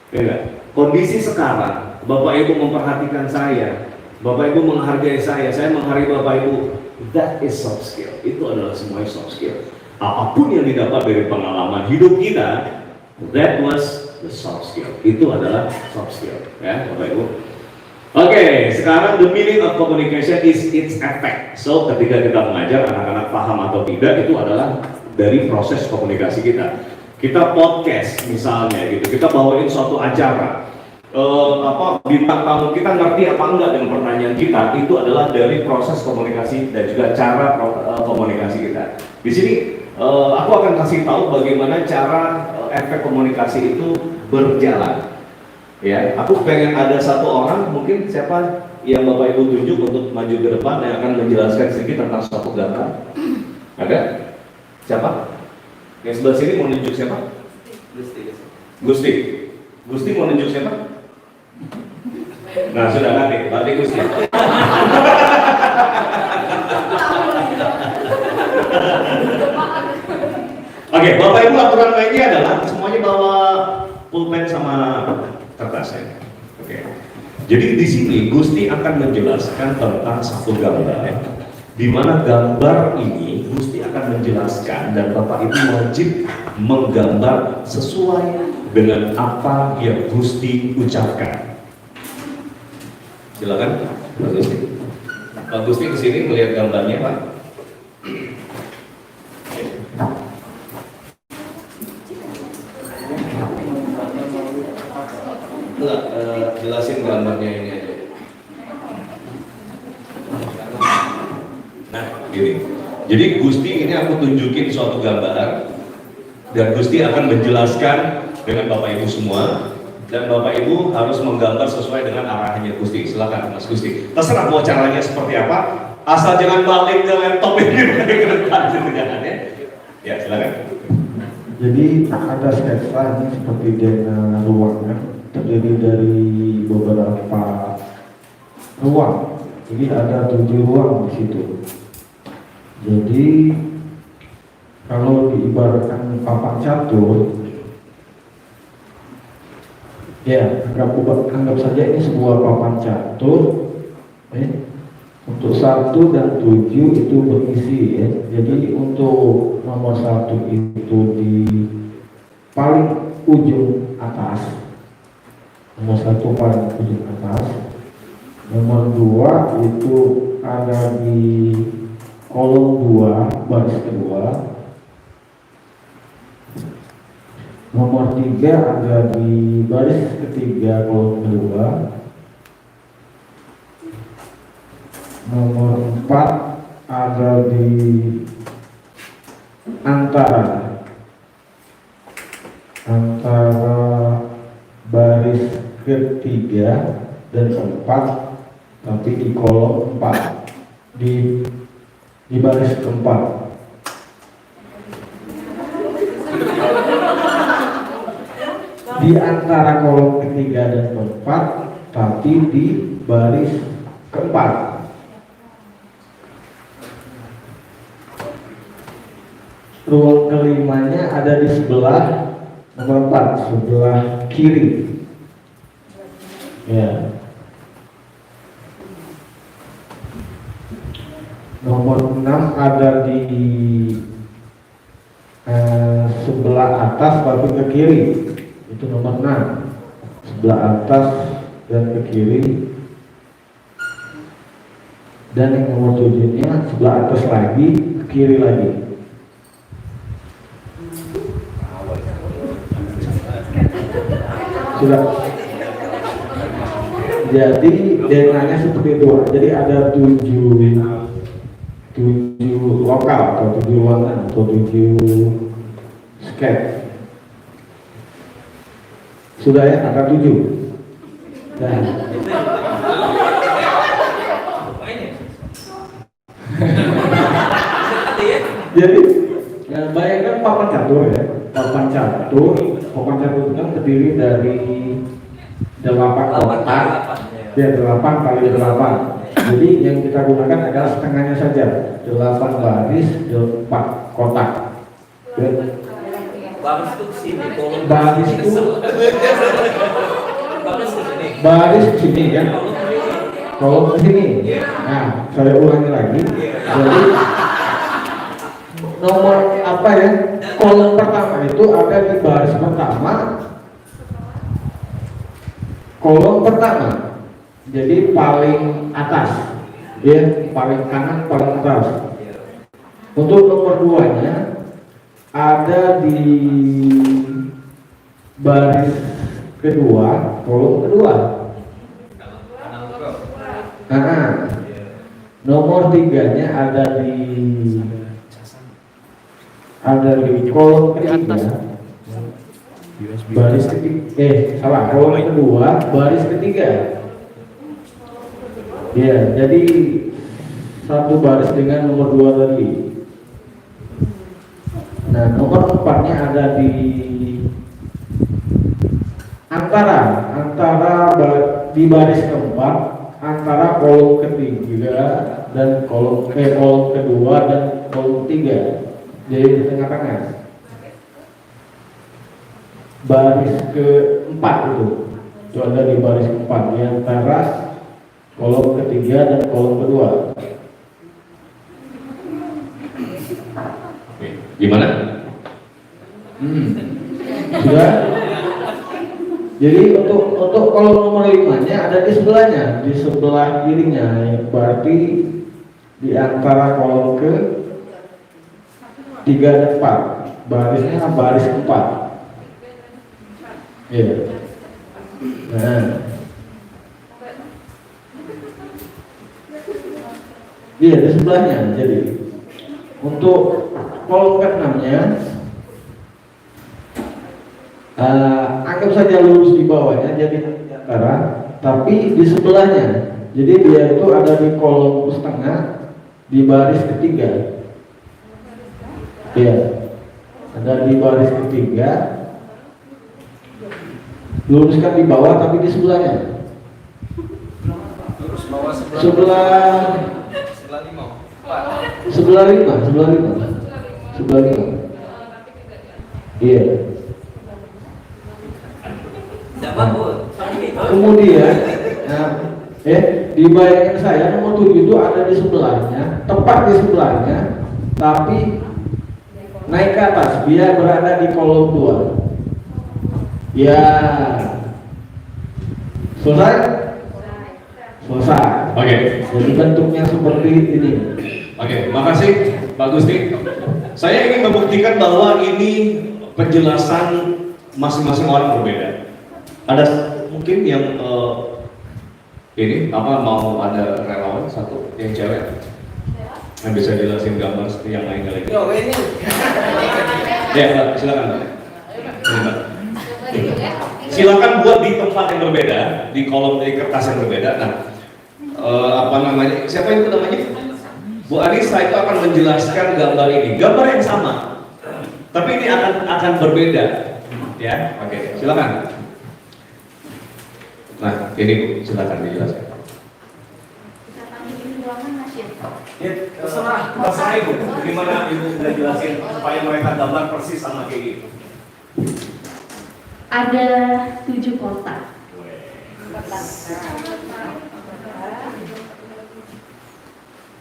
Ya, kondisi sekarang, Bapak Ibu memperhatikan saya, Bapak Ibu menghargai saya menghargai Bapak Ibu, that is soft skill. Itu adalah semuanya soft skill. Apapun yang didapat dari pengalaman hidup kita, that was the soft skill. Itu adalah soft skill, ya Bapak Ibu. Oke, sekarang the meaning of communication is its effect. So, ketika kita mengajar anak-anak paham atau tidak, itu adalah dari proses komunikasi kita. Kita podcast misalnya gitu, kita bawain suatu acara, bintang tamu kita ngerti apa enggak dengan pertanyaan kita, itu adalah dari proses komunikasi dan juga cara komunikasi kita. Di sini aku akan kasih tahu bagaimana cara efek komunikasi itu berjalan. Ya, aku pengen ada satu orang, mungkin siapa yang Bapak Ibu tunjuk untuk maju ke depan yang akan menjelaskan sedikit tentang suatu gambar. Ada? Siapa? Yang sebelah sini mau nunjuk siapa? Gusti mau nunjuk siapa? Nah, sudah nanti, berarti Gusti. Oke, Bapak Ibu, aturan mainnya adalah semuanya bawa pulpen sama kertas ya. Oke. Jadi di sini Gusti akan menjelaskan tentang satu gambar, di mana gambar ini Gusti akan menjelaskan dan Bapak Ibu wajib menggambar sesuai dengan apa yang Gusti ucapkan. Silakan, Pak Gusti. Pak Gusti kesini melihat gambarnya, Pak. Enggak, jelasin gambarnya ini aja. Nah, gini. Jadi Gusti ini aku tunjukin suatu gambar dan Gusti akan menjelaskan dengan Bapak Ibu semua, dan Bapak Ibu harus menggambar sesuai dengan arahannya Gusti. Silakan Mas Gusti. Terserah mau caranya seperti apa, asal jangan balik ke laptop ini ke depan, jangan ya. Ya, silakan. Jadi ada sketsa ini seperti dengan ruangnya, terdiri dari beberapa ruang. Jadi ada 7 ruang di situ. Jadi kalau diibaratkan papan catur, ya anggap saja ini sebuah papan catur. Untuk 1 dan 7 itu berisi ya. Jadi untuk nomor 1 itu di paling ujung atas, Nomor 1 paling ujung atas. Nomor 2 itu ada di kolom 2 baris kedua. Nomor 3 ada di baris ketiga kolom kedua. Nomor 4 ada di antara baris ketiga dan keempat, tapi di kolom 4 di baris keempat. Di antara kolom ketiga dan keempat, tapi di baris keempat. Ruang kelimanya ada di sebelah nomor 4, sebelah kiri. Ya. Nomor 6 ada di sebelah atas tapi ke kiri. Itu nomor 6. Sebelah atas dan ke kiri. Dan yang nomor 7-nya sebelah atas lagi, ke kiri lagi. Sudah. Jadi denanya seperti itu. Jadi ada 7 lokal atau 7 ruangan atau 7 skate. Sudah ya, ada 7. Nah. Jadi bayangkan papan catur ya. Papan catur itu kan terdiri dari 8 kotak. Ya, 8 kali 8. Jadi yang kita gunakan adalah setengahnya saja, 8 baris 4 kotak. Ya. Baris itu sini, Baris itu baris ke sini kan? Kolom ke sini. Nah, saya ulangi lagi. Jadi nomor apa ya? Kolom pertama itu ada di baris pertama. Kolom pertama. Jadi paling atas, ya, paling kanan, paling atas. Untuk nomor 2-nya ada di baris kedua, kolom kedua. Nomor 3-nya ada di kolom ketiga. Baris ketiga, kolom kedua, baris ketiga. Ya, jadi satu baris dengan nomor 2 tadi. Nah, nomor 4-nya ada di di baris keempat, antara kolom ketiga dan kolom kedua dan kolom 3. Jadi di tengah-tengah. Baris keempat itu ada di baris keempat, di antara kolom ketiga dan kolom kedua. Gimana? Sudah. Jadi untuk kolom nomor 5-nya ada di sebelahnya, di sebelah kirinya, berarti di antara kolom ke 3 dan 4. Barisnya baris 4. Iya. Nah. Iya, di sebelahnya. Jadi untuk kolom ke-6-nya anggap saja lurus di bawahnya, jadi di antara, tapi di sebelahnya. Jadi dia itu ada di kolom setengah di baris ketiga. Ya, ada di baris ketiga. Luruskan di bawah tapi di sebelahnya. Lurus bawah sebelah 5. Iya. Kemudian, dibayangkan saya nomor 7 itu ada di sebelahnya, tepat di sebelahnya, tapi naik ke atas, dia berada di kolom 2. Ya, Selesai? Selesai. Oke. Jadi bentuknya seperti ini. Oke, makasih Pak Gusti. Saya ingin membuktikan bahwa ini penjelasan masing-masing orang berbeda. Ada mungkin yang ini apa mau ada relawan satu yang cewek yang bisa jelasin gambar seperti yang lainnya lagi. Ya, Mbak, silakan. Mbak. Ini, Mbak. Silakan buat di tempat yang berbeda, di kolom di kertas yang berbeda. Nah, apa namanya? Siapa itu namanya? Bu Anissa itu akan menjelaskan gambar ini, gambar yang sama, tapi ini akan berbeda, ya. Oke, silakan. Nah, ini Bu, silakan dijelaskan. Kita panggilin ruangan Mas ya. Ya, terserah Ibu. Gimana Ibu bisa jelasin supaya mereka gambar persis sama kayak gitu? Ada 7 kotak.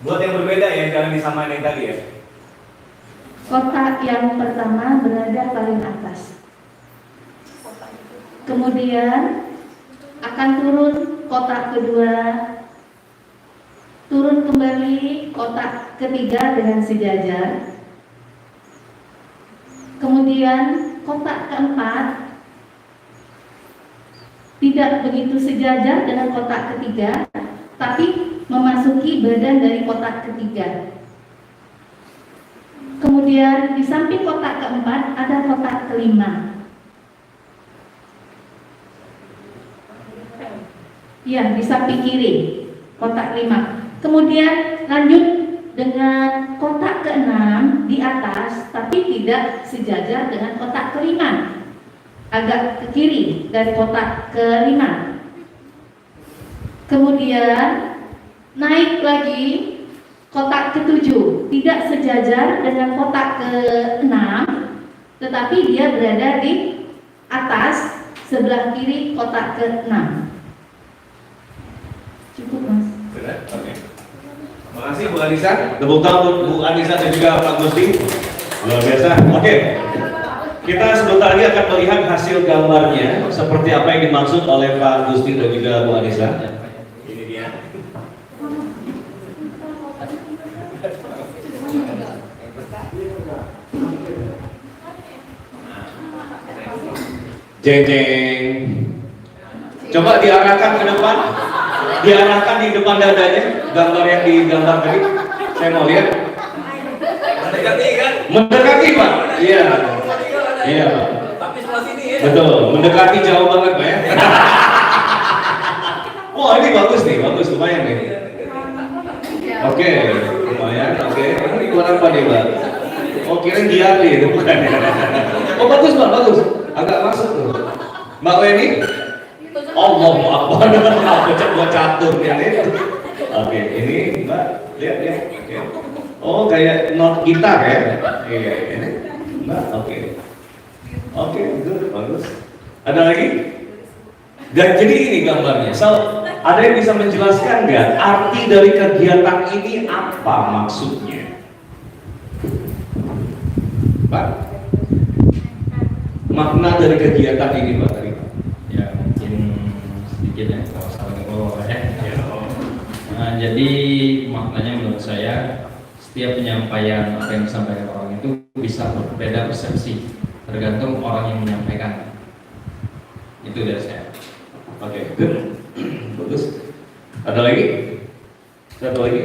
Buat yang berbeda ya, jangan disamain yang tadi ya. Kotak yang pertama berada paling atas. Kemudian akan turun kotak kedua, turun kembali kotak ketiga dengan sejajar. Kemudian kotak keempat tidak begitu sejajar dengan kotak ketiga, tapi memasuki badan dari kotak ketiga. Kemudian di samping kotak keempat ada kotak kelima. Ya, di samping kiri kotak kelima. Kemudian lanjut dengan kotak keenam di atas, tapi tidak sejajar dengan kotak kelima. Agak ke kiri dari kotak kelima. Kemudian naik lagi kotak ketujuh, tidak sejajar dengan kotak keenam, tetapi dia berada di atas sebelah kiri kotak keenam. Cukup, Mas. Benar? Oke. Terima kasih Bu Anissa. Tepuk tangan untuk Bu Anissa dan juga Pak Gusti. Luar biasa. Oke. Kita sebentar lagi akan melihat hasil gambarnya seperti apa yang dimaksud oleh Pak Gusti dan juga Bu Anissa. Ini dia. Jeng jeng. Coba diarahkan ke depan. Diarahkan di depan dadanya, gambar yang digambar tadi. Saya mau lihat. Mendekati kan? Mendekati Pak. Iya. Iya Pak. Tapi sebelah sini ya. Betul. Mendekati jauh banget Pak ya. Wah ini bagus nih, bagus lumayan nih. Oke, lumayan. Oke. Ini warna apa nih Pak? Oh kirain diari itu bukan. Oh bagus Pak, bagus. Agak masuk tuh. Mbak Weni. Allah Akbar, buat catur ya itu. Oke, ini Mbak, lihat. Oke. Oh, kayak not gitar ya? Iya, ini Mbak, oke. Oke, good, bagus. Ada lagi? Dan jadi ini gambarnya. So, ada yang bisa menjelaskan nggak arti dari kegiatan ini apa maksudnya? Pak? Makna dari kegiatan ini Pak tadi? Ya mungkin sedikit ya kalau salah ya. Nah, jadi maknanya menurut saya setiap penyampaian apa yang disampaikan orang itu bisa berbeda persepsi tergantung orang yang menyampaikan. Itu dari saya. Oke, good. Bagus. Ada lagi? Satu lagi?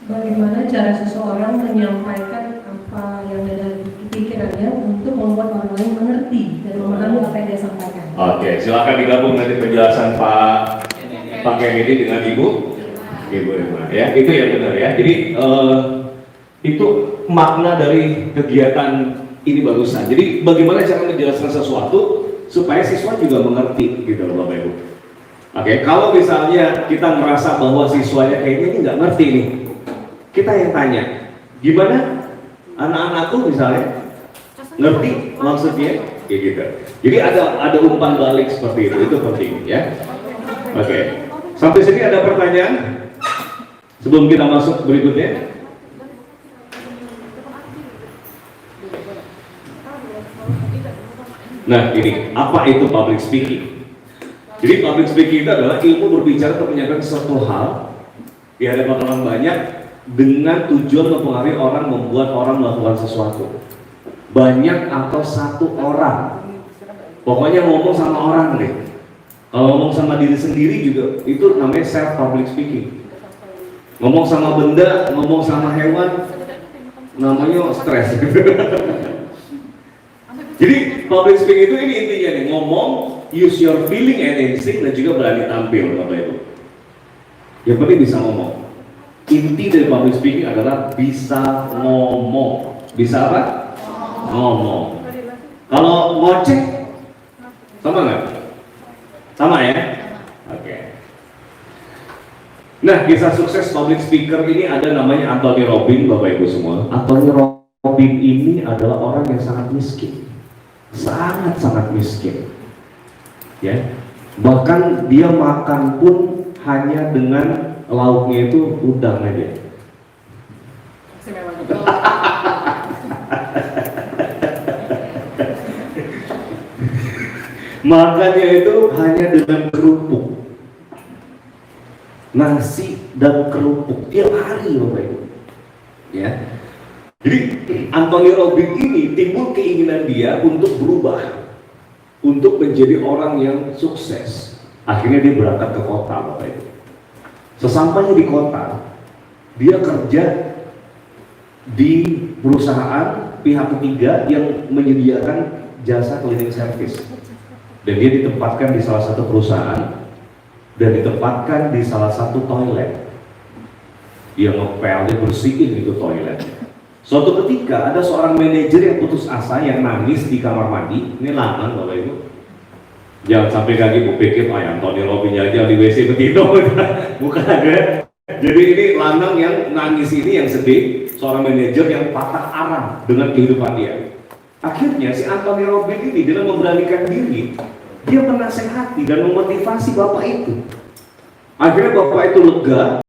Bagaimana cara seseorang menyampaikan apa yang ada di pikirannya untuk membuat orang lain mengerti dan memahami apa yang dia sampaikan. Oke, silakan digabung nanti penjelasan Pak Kennedy dengan Ibu Irma. Ya, itu yang benar ya. Jadi itu makna dari kegiatan ini barusan. Jadi bagaimana cara menjelaskan sesuatu supaya siswa juga mengerti gitu loh Bapak Ibu. Oke, kalau misalnya kita merasa bahwa siswanya kayaknya ini nggak ngerti nih, kita yang tanya, gimana anak-anakku misalnya ngerti maksudnya, kayak gitu. Jadi ada umpan balik seperti itu penting ya. Oke, sampai sini ada pertanyaan sebelum kita masuk berikutnya. Nah ini, apa itu public speaking? Jadi public speaking itu adalah ilmu berbicara atau menyampaikan sesuatu hal di hadapan orang banyak dengan tujuan mempengaruhi orang, membuat orang melakukan sesuatu. Banyak atau satu orang. Pokoknya ngomong sama orang deh. Kalau ngomong sama diri sendiri juga, itu namanya self public speaking. Ngomong sama benda, ngomong sama hewan, namanya stres. Jadi public speaking itu ini intinya nih, ngomong, use your feeling and instinct, dan juga berani tampil, Bapak Ibu. Yang penting bisa ngomong. Inti dari public speaking adalah bisa ngomong. Bisa apa? Ngomong. Kalau ngoceh, sama nggak? Sama ya? Oke. Nah, kisah sukses public speaker ini ada namanya Anthony Robbins, Bapak Ibu semua. Anthony Robbins ini adalah orang yang sangat miskin. Sangat-sangat miskin. Ya. Bahkan dia makan pun hanya dengan lauknya itu udang aja. Makannya itu hanya dengan kerupuk, nasi dan kerupuk tiap hari, Bapak Ibu. Ya. Jadi Anthony Robbins ini timbul keinginan dia untuk berubah, untuk menjadi orang yang sukses. Akhirnya dia berangkat ke kota, Bapak Ibu. Sesampainya di kota, dia kerja di perusahaan pihak ketiga yang menyediakan jasa cleaning service. Dan dia ditempatkan di salah satu perusahaan dan ditempatkan di salah satu toilet. Dia ngepel, dia bersihin itu toilet. Suatu ketika ada seorang manajer yang putus asa yang nangis di kamar mandi. Ini lanang, Bapak Ibu. Jangan sampai kaki Bu pikir, Anthony Robbins aja di WC begitu. Bukan ada. Jadi ini lanang yang nangis ini, yang sedih, seorang manajer yang patah arang dengan kehidupan dia. Akhirnya si Anthony Robbins ini dengan memberanikan diri, dia menasehati dan memotivasi bapak itu. Akhirnya bapak itu lega.